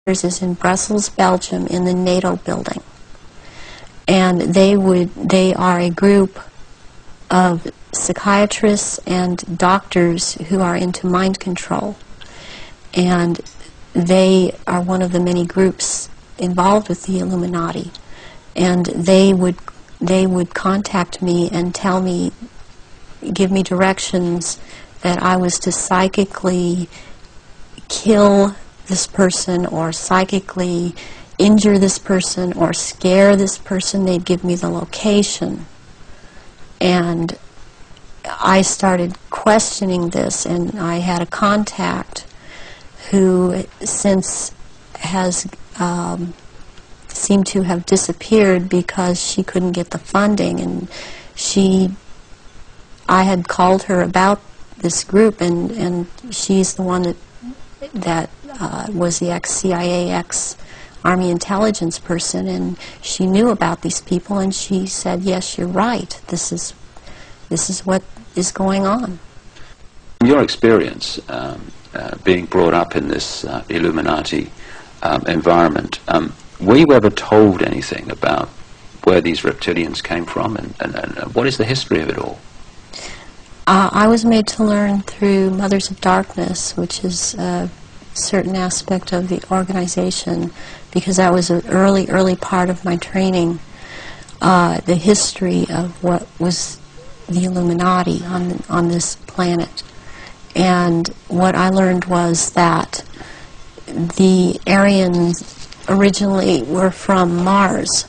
is in Brussels, Belgium, in the NATO building. And they are a group of psychiatrists and doctors who are into mind control. And they are one of the many groups involved with the Illuminati. And they would contact me and tell me, give me directions that I was to psychically kill this person or psychically injure this person or scare this person. They'd give me the location. And I started questioning this, and I had a contact who since has seemed to have disappeared because she couldn't get the funding, and I had called her about this group, and she's the one that was the ex-CIA, ex-Army intelligence person, and she knew about these people, and she said, yes, you're right, this is what is going on. In your experience, being brought up in this Illuminati environment, were you ever told anything about where these reptilians came from, and what is the history of it all? I was made to learn through Mothers of Darkness, which is a certain aspect of the organization, because that was an early part of my training, the history of what was the Illuminati on this planet. And what I learned was that the Aryans originally were from Mars,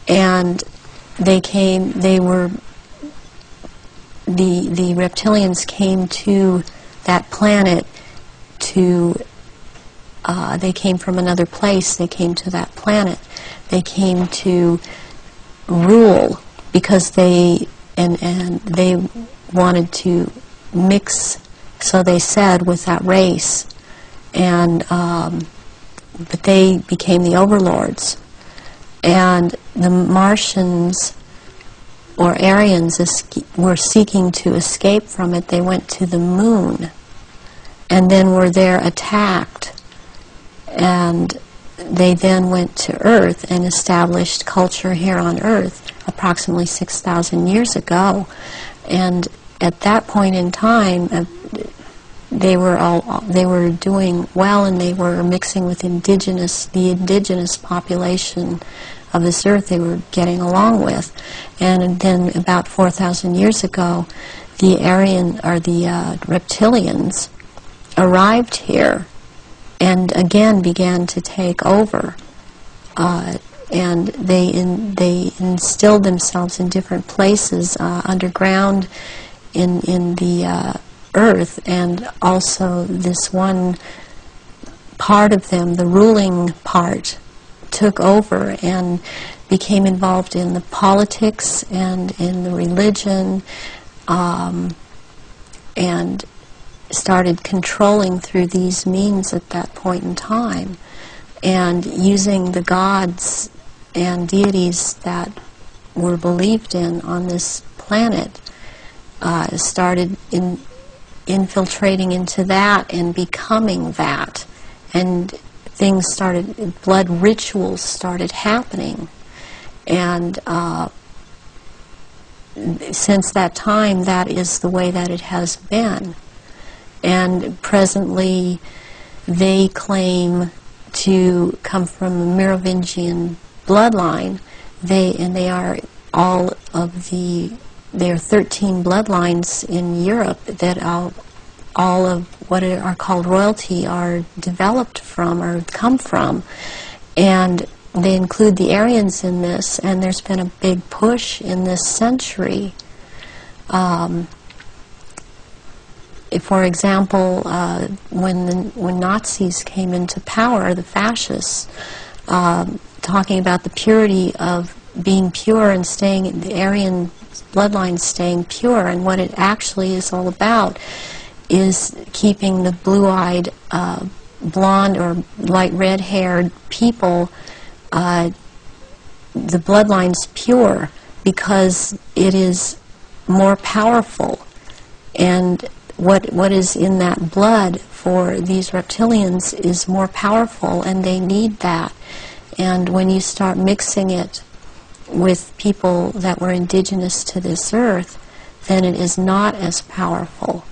and the reptilians came to that planet they came from another place, they came to that planet. They came to rule because they wanted to mix, so they said, with that race. And but they became the overlords. And the Martians or Aryans were seeking to escape from it. They went to the moon and then were there attacked. And they then went to Earth and established culture here on Earth approximately 6,000 years ago. And at that point in time, they were doing well, and they were mixing with the indigenous population of this earth. They were getting along with. And then about 4,000 years ago, the reptilians arrived here and again began to take over. And they instilled themselves in different places underground in the earth, and also this one part of them, the ruling part, took over and became involved in the politics and in the religion, and started controlling through these means at that point in time, and using the gods and deities that were believed in on this planet, started infiltrating into that and becoming that. And things started, blood rituals started happening. And since that time, that is the way that it has been. And presently, they claim to come from the Merovingian bloodline. They are all of there are 13 bloodlines in Europe that all of what are called royalty are developed from or come from. And they include the Aryans in this, and there's been a big push in this century. For example, when Nazis came into power, the fascists, talking about the purity of being pure and staying, the Aryan bloodline staying pure, and what it actually is all about is keeping the blue-eyed, blonde or light red-haired people, the bloodline's pure because it is more powerful, and what is in that blood for these reptilians is more powerful, and they need that. And when you start mixing it with people that were indigenous to this earth, then it is not as powerful.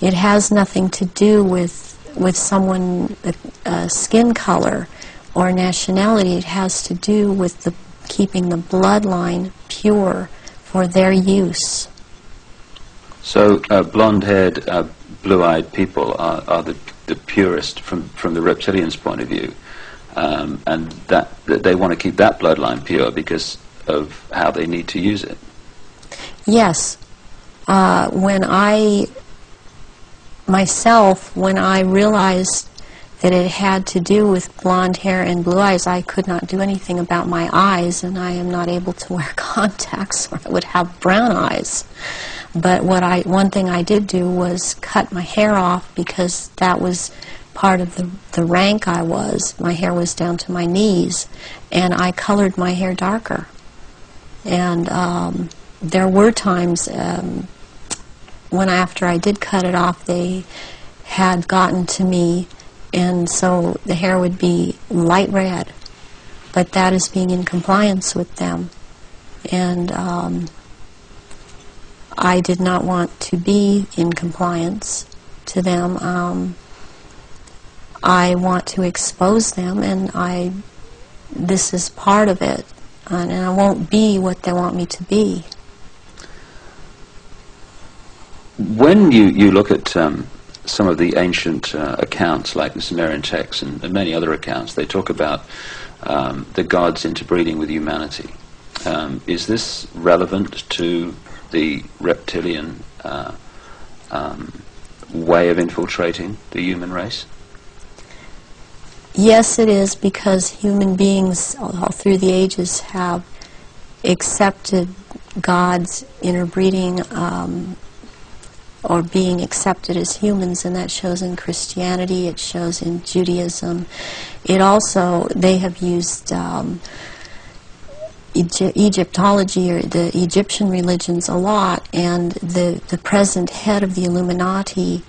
It has nothing to do with someone, skin color or nationality. It has to do with keeping the bloodline pure for their use. So blonde-haired, blue-eyed people are the purest from the reptilians' point of view, and that they want to keep that bloodline pure because of how they need to use it. Yes. When I realized that it had to do with blonde hair and blue eyes, I could not do anything about my eyes, and I am not able to wear contacts or I would have brown eyes. But one thing I did do was cut my hair off, because that was part of the rank I was. My hair was down to my knees, and I colored my hair darker. And there were times when after I did cut it off, they had gotten to me, and so the hair would be light red. But that is being in compliance with them. And I did not want to be in compliance to them. I want to expose them, and this is part of it. And I won't be what they want me to be. When you look at some of the ancient accounts, like the Sumerian texts and many other accounts, they talk about the gods interbreeding with humanity. Is this relevant to the reptilian way of infiltrating the human race? Yes, it is, because human beings all through the ages have accepted God's interbreeding or being accepted as humans, and that shows in Christianity, it shows in Judaism. It also, they have used Egyptology, or the Egyptian religions, a lot, and the present head of the Illuminati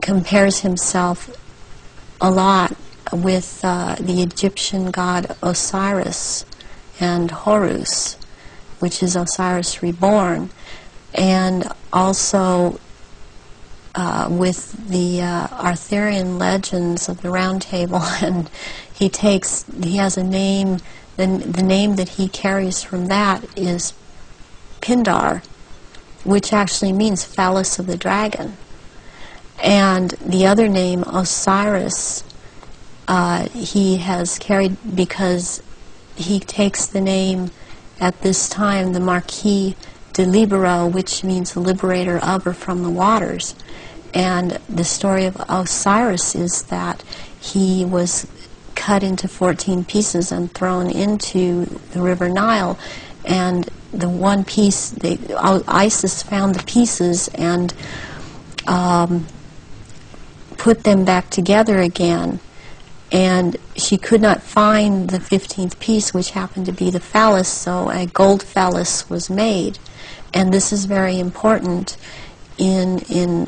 compares himself a lot with the Egyptian god Osiris and Horus, which is Osiris reborn, and also with the Arthurian legends of the Round Table. And he has a name, the name that he carries from that is Pindar, which actually means phallus of the dragon. And the other name, Osiris, he has carried because he takes the name at this time, the Marquis de Libero, which means liberator of or from the waters. And the story of Osiris is that he was cut into 14 pieces and thrown into the River Nile, and the one piece, Isis found the pieces and put them back together again, and she could not find the 15th piece, which happened to be the phallus, so a gold phallus was made. And this is very important in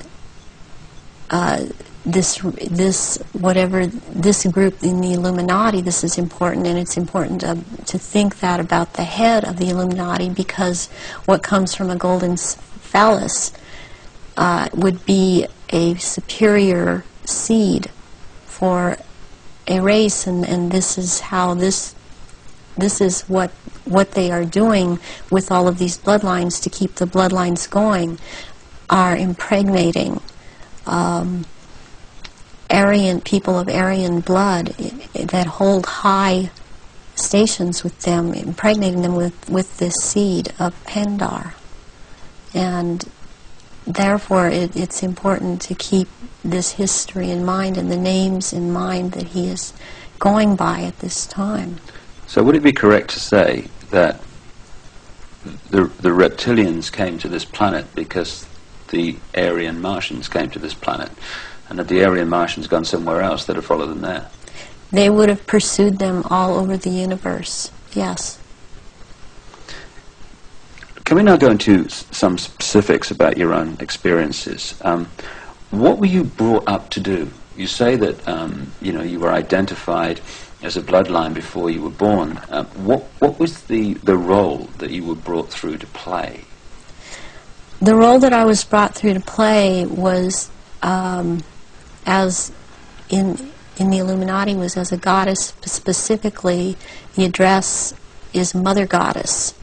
this group in the Illuminati. This is important, and it's important to think that about the head of the Illuminati, because what comes from a golden phallus would be a superior seed for a race, and this is how this is what they are doing with all of these bloodlines to keep the bloodlines going, are impregnating Aryan people of Aryan blood that hold high stations with them, impregnating them with this seed of Pindar. And therefore it's important to keep this history in mind and the names in mind that he is going by at this time. So would it be correct to say that the reptilians came to this planet because the Aryan Martians came to this planet, and that the Aryan Martians gone somewhere else, that have followed them there? They would have pursued them all over the universe, yes. Can we now go into some specifics about your own experiences? what were you brought up to do? You say that you were identified as a bloodline before you were born. What was the role that you were brought through to play? The role that I was brought through to play was, as in the Illuminati, was as a goddess. Specifically, the address is Mother Goddess,